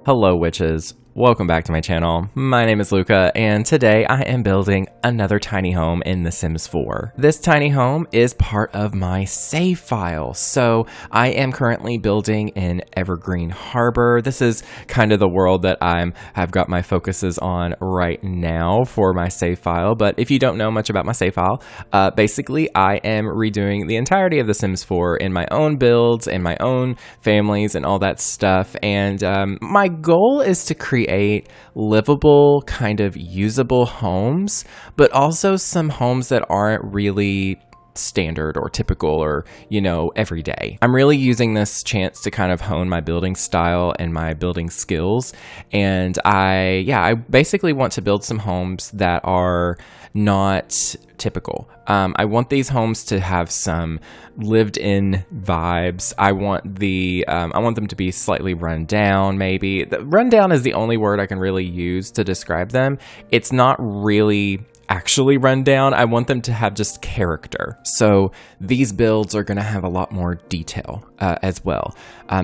Hello witches, welcome back to my channel. My name is Luca and today I am building another tiny home in The Sims 4. This tiny home is part of my save file. So I am currently building in Evergreen Harbor. This is kind of the world that have got my focuses on right now for my save file. But if you don't know much about my save file, basically I am redoing the entirety of The Sims 4 in my own builds and my own families and all that stuff. And my goal is to create livable, kind of usable homes, but also some homes that aren't really standard or typical or, everyday. I'm really using this chance to kind of hone my building style and my building skills. And I basically want to build some homes that are not typical. I want these homes to have some lived-in vibes. I want them to be slightly run down, maybe. Run down is the only word I can really use to describe them. It's not really actually run down. I want them to have just character. So these builds are going to have a lot more detail as well.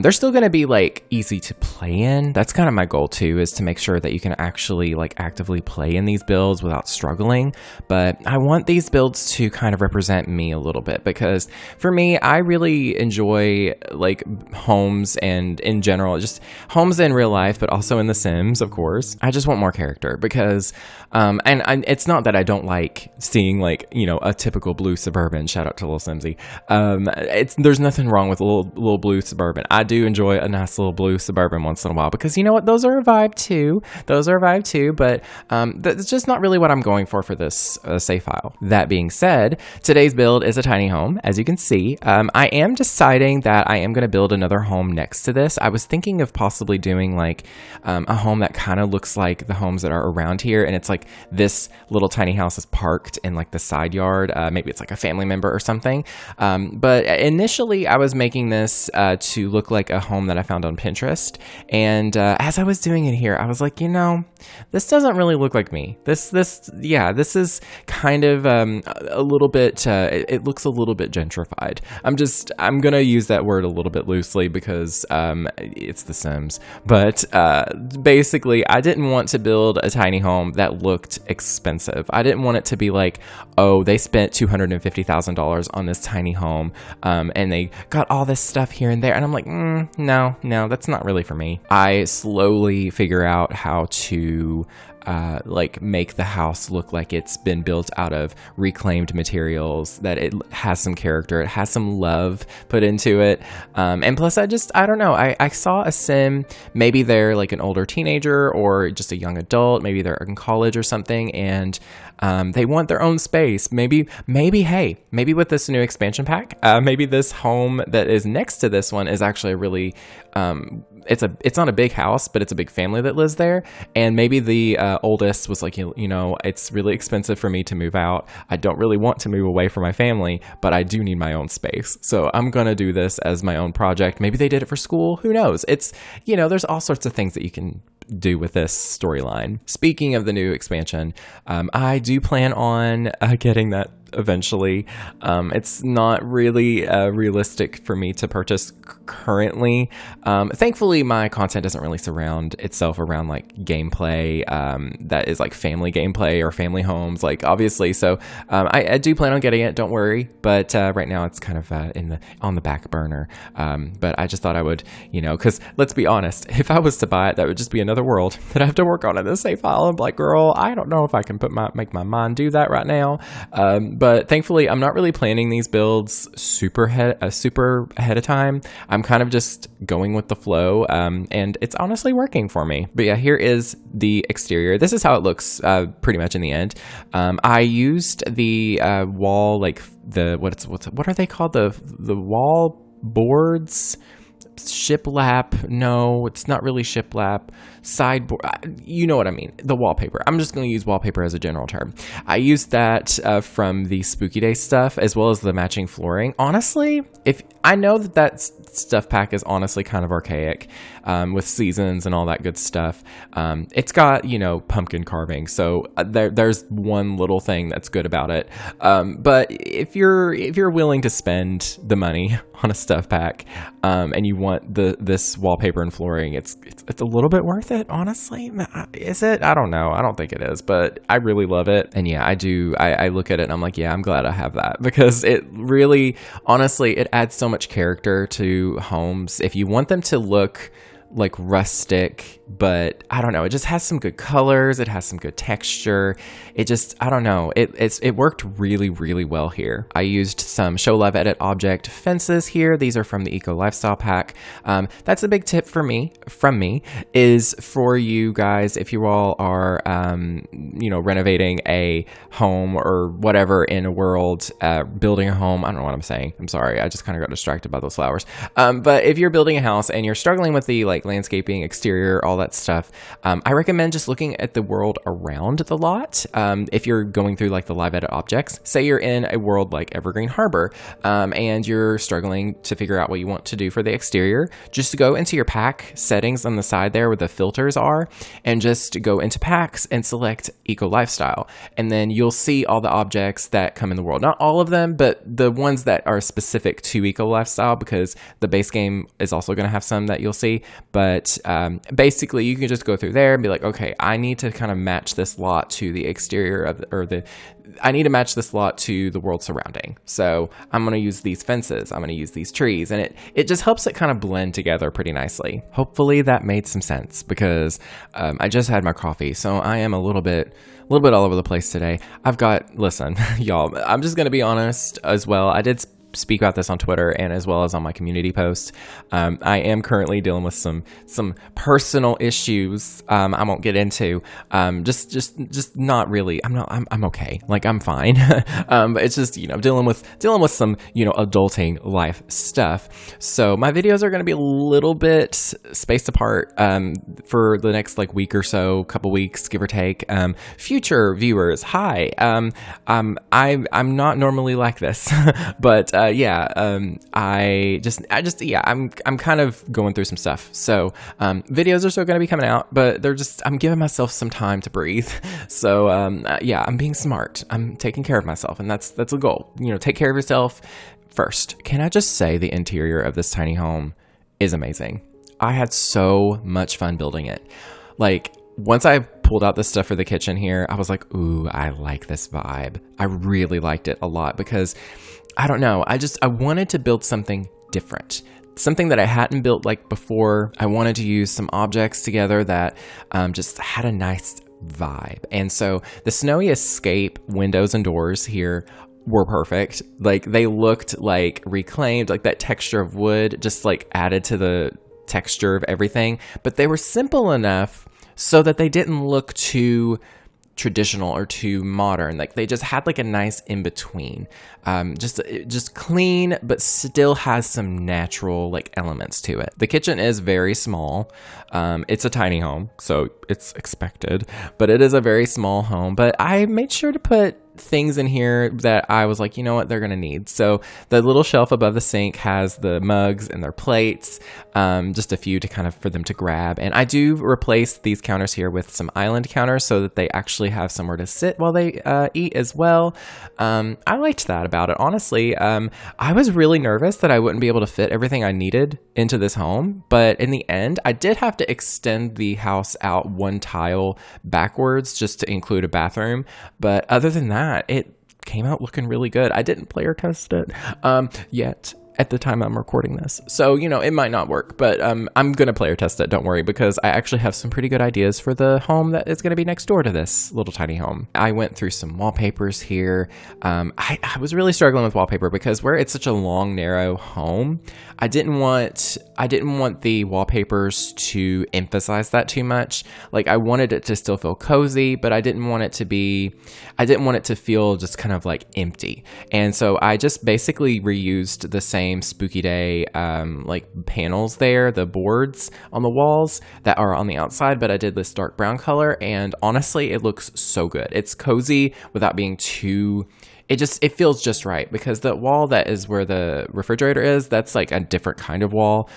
They're still going to be easy to play in. That's kind of my goal too, is to make sure that you can actually actively play in these builds without struggling. But I want these builds to kind of represent me a little bit, because for me, I really enjoy homes and in general, just homes in real life, but also in The Sims, of course. I just want more character because, it's not that I don't like seeing a typical blue Suburban. Shout out to Little Simsy. There's nothing wrong with a little blue Suburban. I do enjoy a nice little blue Suburban once in a while, because you know what? Those are a vibe too. But that's just not really what I'm going for this save file. That being said, today's build is a tiny home, as you can see. I am deciding that I am going to build another home next to this. I was thinking of possibly doing a home that kind of looks like the homes that are around here, and it's this little tiny house is parked in the side yard. Maybe it's a family member or something. But initially I was making this to look like a home that I found on Pinterest. And as I was doing it here, I was like, this doesn't really look like me. This is kind of a little bit, it looks a little bit gentrified. I'm going to use that word a little bit loosely because it's The Sims. But basically, I didn't want to build a tiny home that looked expensive. I didn't want it to be oh, they spent $250,000 on this tiny home, and they got all this stuff here and there. And I'm like, no, that's not really for me. I slowly figure out how to make the house look like it's been built out of reclaimed materials, that it has some character, it has some love put into it. And plus I don't know, I saw a Sim, maybe they're an older teenager or just a young adult, maybe they're in college or something, and they want their own space. Maybe with this new expansion pack, maybe this home that is next to this one is actually a really, it's not a big house, but it's a big family that lives there. And maybe the oldest was it's really expensive for me to move out. I don't really want to move away from my family, but I do need my own space. So I'm going to do this as my own project. Maybe they did it for school. Who knows? It's, there's all sorts of things that you can do with this storyline. Speaking of the new expansion, I do plan on getting that eventually. It's not really realistic for me to purchase currently. Thankfully, my content doesn't really surround itself around gameplay that is family gameplay or family homes, obviously. So I do plan on getting it, don't worry. But right now it's kind of on the back burner. But I just thought I would, because let's be honest, if I was to buy it, that would just be another world that I have to work on in the save file. I'm like, girl, I don't know if I can make my mind do that right now. But thankfully, I'm not really planning these builds super ahead of time. I'm kind of just going with the flow, and it's honestly working for me. But yeah, here is the exterior. This is how it looks pretty much in the end. I used the wall, what are they called? The wall boards? Shiplap. No, it's not really shiplap. Sideboard. You know what I mean. The wallpaper. I'm just going to use wallpaper as a general term. I used that from the Spooky Day stuff, as well as the matching flooring. Honestly, if I know that stuff pack is honestly kind of archaic, with seasons and all that good stuff. It's got, you know, pumpkin carving, so there's one little thing that's good about it. But if you're willing to spend the money on a stuff pack, and you want this wallpaper and flooring, it's a little bit worth it, honestly. Is it? I don't know. I don't think it is, but I really love it. And yeah, I do. I look at it and I'm like, yeah, I'm glad I have that, because it really, honestly, it adds so much character to homes. If you want them to look like rustic, but I don't know, it just has some good colors, it has some good texture. It just, I don't know, it worked really, really well here. I used some Show Love Edit Object fences here. These are from the Eco Lifestyle Pack. That's a big tip from me, is for you guys, if you all are, you know, renovating a home or whatever in a world, building a home. I don't know what I'm saying. I'm sorry. I just kind of got distracted by those flowers. But if you're building a house and you're struggling with the like landscaping, exterior, all that stuff, I recommend just looking at the world around the lot. If you're going through like the live edit objects, say you're in a world like Evergreen Harbor, and you're struggling to figure out what you want to do for the exterior, just go into your pack settings on the side there where the filters are, and just go into packs and select Eco Lifestyle. And then you'll see all the objects that come in the world. Not all of them, but the ones that are specific to Eco Lifestyle, because the base game is also going to have some that you'll see. But basically, you can just go through there and be like, okay, I need to kind of match this lot to the exterior of I need to match this lot to the world surrounding. So I'm going to use these fences. I'm going to use these trees. And it just helps it kind of blend together pretty nicely. Hopefully that made some sense, because I just had my coffee. So I am a little bit all over the place today. Listen, y'all, I'm just going to be honest as well. I did speak about this on Twitter and as well as on my community post. I am currently dealing with some personal issues. I won't get into. Just not really. I'm okay. Like, I'm fine. But it's just, you know, dealing with some, you know, adulting life stuff. So my videos are going to be a little bit spaced apart for the next like week or so, couple weeks, give or take. Future viewers, hi. I'm not normally like this, but I'm kind of going through some stuff. So videos are still going to be coming out, but I'm giving myself some time to breathe. So I'm being smart. I'm taking care of myself, and that's a goal. You know, take care of yourself first. Can I just say the interior of this tiny home is amazing. I had so much fun building it. Like, once I pulled out the stuff for the kitchen here, I was like, ooh, I like this vibe. I really liked it a lot, because I don't know, I wanted to build something different, something that I hadn't built like before. I wanted to use some objects together that just had a nice vibe. And so the Snowy Escape windows and doors here were perfect. Like, they looked like reclaimed, like that texture of wood just like added to the texture of everything. But they were simple enough so that they didn't look too traditional or too modern. Like, they just had like a nice in between, just clean, but still has some natural like elements to it. The kitchen is very small. It's a tiny home, so it's expected, but it is a very small home. But I made sure to put things in here that I was like, you know what, they're gonna need. So the little shelf above the sink has the mugs and their plates, just a few to kind of for them to grab. And I do replace these counters here with some island counters so that they actually have somewhere to sit while they eat as well. I liked that about it, honestly. I was really nervous that I wouldn't be able to fit everything I needed into this home, but in the end, I did have to extend the house out one tile backwards just to include a bathroom. But other than that, it came out looking really good. I didn't player test it yet at the time I'm recording this. So, you know, it might not work, but I'm going to player test it. Don't worry, because I actually have some pretty good ideas for the home that is going to be next door to this little tiny home. I went through some wallpapers here. I was really struggling with wallpaper because where it's such a long, narrow home, I didn't want the wallpapers to emphasize that too much. Like, I wanted it to still feel cozy, but I didn't want it to feel just kind of like empty. And so I just basically reused the same Spooky Day like panels there, the boards on the walls that are on the outside, but I did this dark brown color, and honestly, it looks so good. It's cozy without being too it feels just right, because the wall that is where the refrigerator is, that's like a different kind of wall.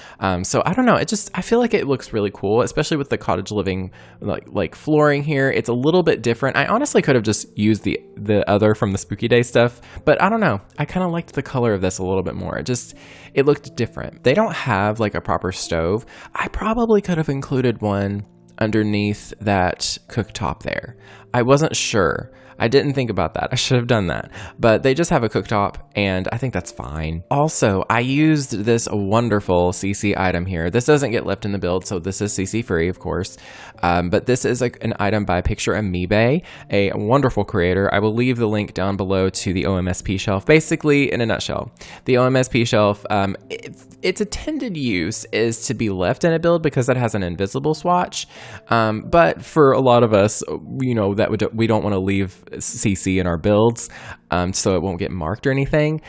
So I don't know, I feel like it looks really cool, especially with the cottage living like flooring here. It's a little bit different. I honestly could have just used the other from the Spooky Day stuff, but I don't know, I kind of liked the color of this a little bit more. It looked different. They don't have like a proper stove. I probably could have included one underneath that cooktop there. I wasn't sure. I didn't think about that. I should have done that. But they just have a cooktop, and I think that's fine. Also, I used this wonderful CC item here. This doesn't get left in the build, so this is CC free, of course. But this is like an item by Picture Amiibe, a wonderful creator. I will leave the link down below to the OMSP shelf. Basically, in a nutshell, the OMSP shelf, its intended use is to be left in a build because it has an invisible swatch. But for a lot of us, you know, we don't want to leave CC in our builds, so it won't get marked or anything.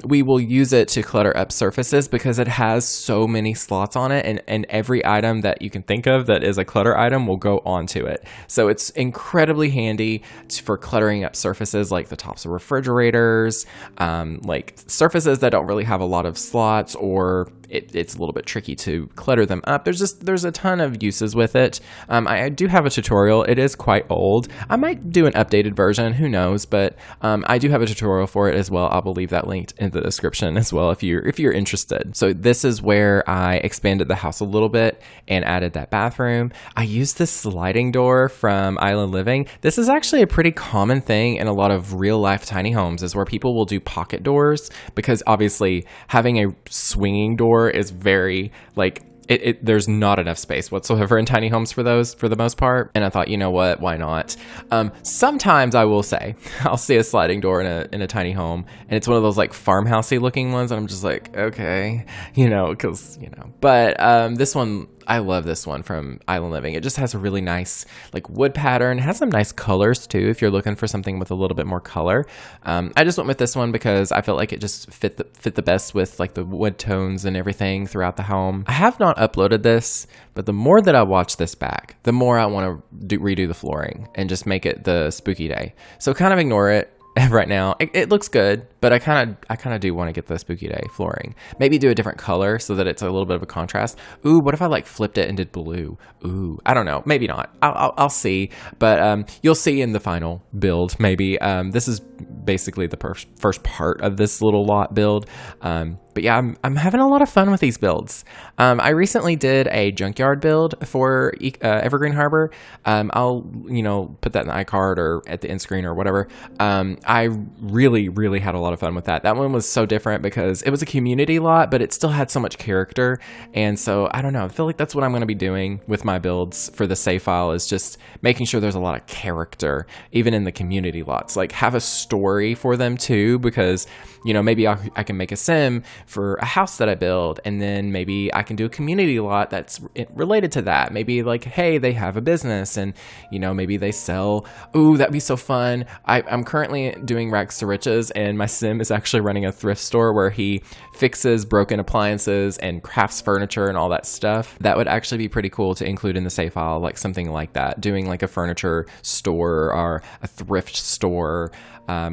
We will use it to clutter up surfaces because it has so many slots on it, and every item that you can think of that is a clutter item will go onto it. So it's incredibly handy for cluttering up surfaces like the tops of refrigerators, like surfaces that don't really have a lot of slots, or it's a little bit tricky to clutter them up. There's a ton of uses with it. I do have a tutorial. It is quite old. I might do an updated version, who knows, but I do have a tutorial for it as well. I will leave that linked in the description as well if you're interested. So this is where I expanded the house a little bit and added that bathroom. I used this sliding door from Island Living. This is actually a pretty common thing in a lot of real life tiny homes, is where people will do pocket doors, because obviously having a swinging door is very like, there's not enough space whatsoever in tiny homes for those, for the most part. And I thought, you know what, why not? Sometimes I will say, I'll see a sliding door in a tiny home, and it's one of those like farmhousey looking ones, and I'm just like, okay, you know, because, you know. But this one, I love this one from Island Living. It just has a really nice like wood pattern. It has some nice colors too, if you're looking for something with a little bit more color. I just went with this one because I felt like it just fit the best with like the wood tones and everything throughout the home. I have not uploaded this, but the more that I watch this back, the more I want to redo the flooring and just make it the Spooky Day. So kind of ignore it right now. It looks good, but I kind of do want to get the Spooky Day flooring. Maybe do a different color so that it's a little bit of a contrast. Ooh, what if I like flipped it and did blue? Ooh, I don't know. Maybe not. I'll see. But you'll see in the final build. Maybe this is basically the first part of this little lot build. But yeah, I'm having a lot of fun with these builds. I recently did a junkyard build for Evergreen Harbor. I'll, you know, put that in the iCard or at the end screen or whatever. I really had a lot of fun with that. That one was so different because it was a community lot, but it still had so much character. And so I don't know, I feel like that's what I'm going to be doing with my builds for the save file, is just making sure there's a lot of character, even in the community lots. Like, have a story for them too, because, you know, maybe I can make a sim for a house that I build, and then maybe I can do a community lot that's related to that. Maybe like, hey, they have a business, and, you know, maybe they sell. Ooh, that'd be so fun. I'm currently doing Rags to Riches, and my sim is actually running a thrift store where he fixes broken appliances and crafts furniture and all that stuff. That would actually be pretty cool to include in the save file, like something like that, doing like a furniture store or a thrift store,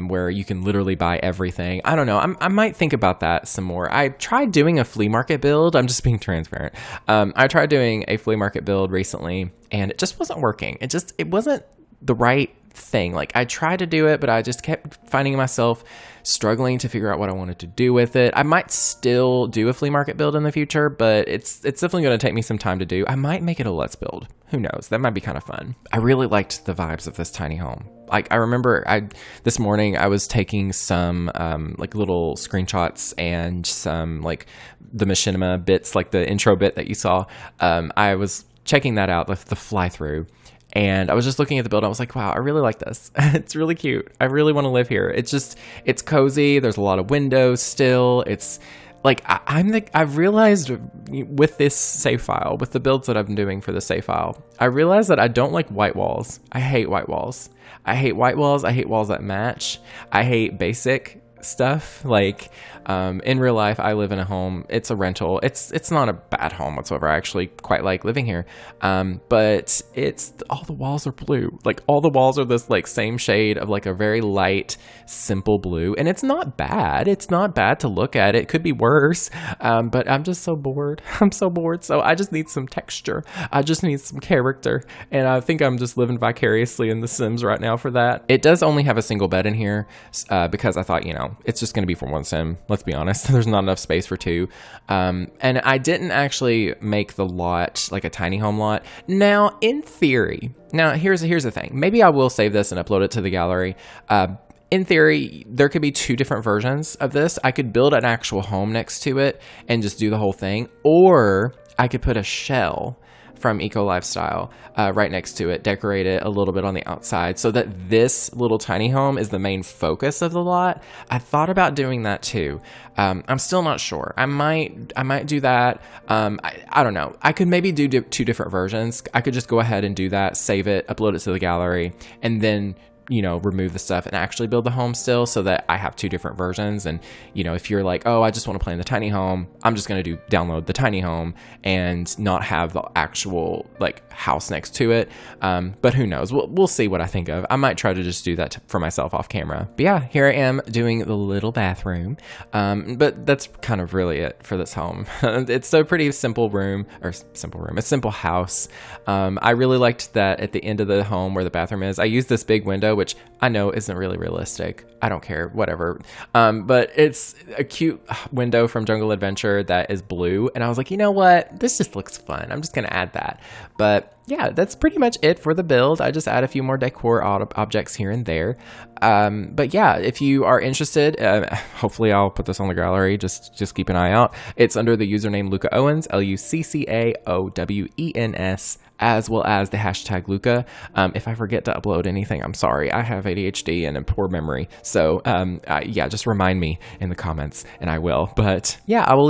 where you can literally buy everything. I don't know. I might think about that some more. I tried doing a flea market build. I'm just being transparent. I tried doing a flea market build recently, and it just wasn't working. It wasn't the right thing. Like, I tried to do it, but I just kept finding myself struggling to figure out what I wanted to do with it. I might still do a flea market build in the future, but it's definitely going to take me some time to do. I might make it a let's build. Who knows? That might be kind of fun. I really liked the vibes of this tiny home. Like, I remember this morning I was taking some like little screenshots and some like the machinima bits, like the intro bit that you saw. I was checking that out, the fly through. And I was just looking at the build. I was like, wow, I really like this. It's really cute. I really want to live here. It's cozy. There's a lot of windows still. It's like, I've realized with this save file, with the builds that I've been doing for the save file, I realized that I don't like white walls. I hate white walls. I hate white walls. I hate walls that match. I hate basic stuff. Like, in real life, I live in a home. It's a rental. It's not a bad home whatsoever. I actually quite like living here. But all the walls are blue. Like, all the walls are this like same shade of like a very light, simple blue. And it's not bad. It's not bad to look at. It could be worse. But I'm just so bored. I'm so bored. So I just need some texture. I just need some character. And I think I'm just living vicariously in The Sims right now for that. It does only have a single bed in here because I thought, it's just going to be for one sim. Let's be honest. There's not enough space for two. And I didn't actually make the lot like a tiny home lot. Now, in theory, here's the thing. Maybe I will save this and upload it to the gallery. In theory, there could be two different versions of this. I could build an actual home next to it and just do the whole thing. Or I could put a shell from Eco Lifestyle right next to it, decorate it a little bit on the outside so that this little tiny home is the main focus of the lot. I thought about doing that too. I'm still not sure. I might do that. I don't know. I could maybe do two different versions. I could just go ahead and do that, save it, upload it to the gallery, and then remove the stuff and actually build the home still so that I have two different versions. And, if you're like, oh, I just want to play in the tiny home, I'm just going to download the tiny home and not have the actual like house next to it. But who knows? We'll see what I think of. I might try to just do that for myself off camera. But yeah, here I am doing the little bathroom. But that's kind of really it for this home. It's a pretty simple room, a simple house. I really liked that at the end of the home where the bathroom is, I used this big window, which I know isn't really realistic. I don't care, whatever. But it's a cute window from Jungle Adventure that is blue. And I was like, you know what? This just looks fun. I'm just going to add that. But yeah, that's pretty much it for the build. I just add a few more decor objects here and there. But yeah, if you are interested, hopefully I'll put this on the gallery. Just keep an eye out. It's under the username Luca Owens, LuccaOwens, as well as the hashtag Luca. If I forget to upload anything, I'm sorry. I have ADHD and a poor memory. So yeah, just remind me in the comments and I will. But yeah, I will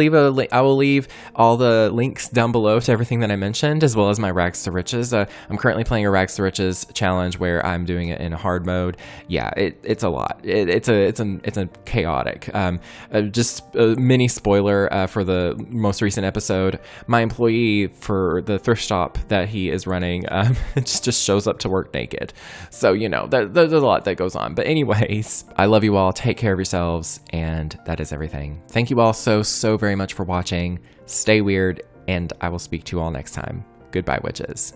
leave all the links down below to everything that I mentioned, as well as my Rags to Riches. I'm currently playing a Rags to Riches challenge where I'm doing it in hard mode. Yeah, it's a lot. It's a chaotic. Just a mini spoiler for the most recent episode. My employee for the thrift shop that he is running just shows up to work naked. So there's a lot that goes on. But anyways, I love you all. Take care of yourselves, and that is everything. Thank you all so very much for watching. Stay weird, and I will speak to you all next time. Goodbye, witches.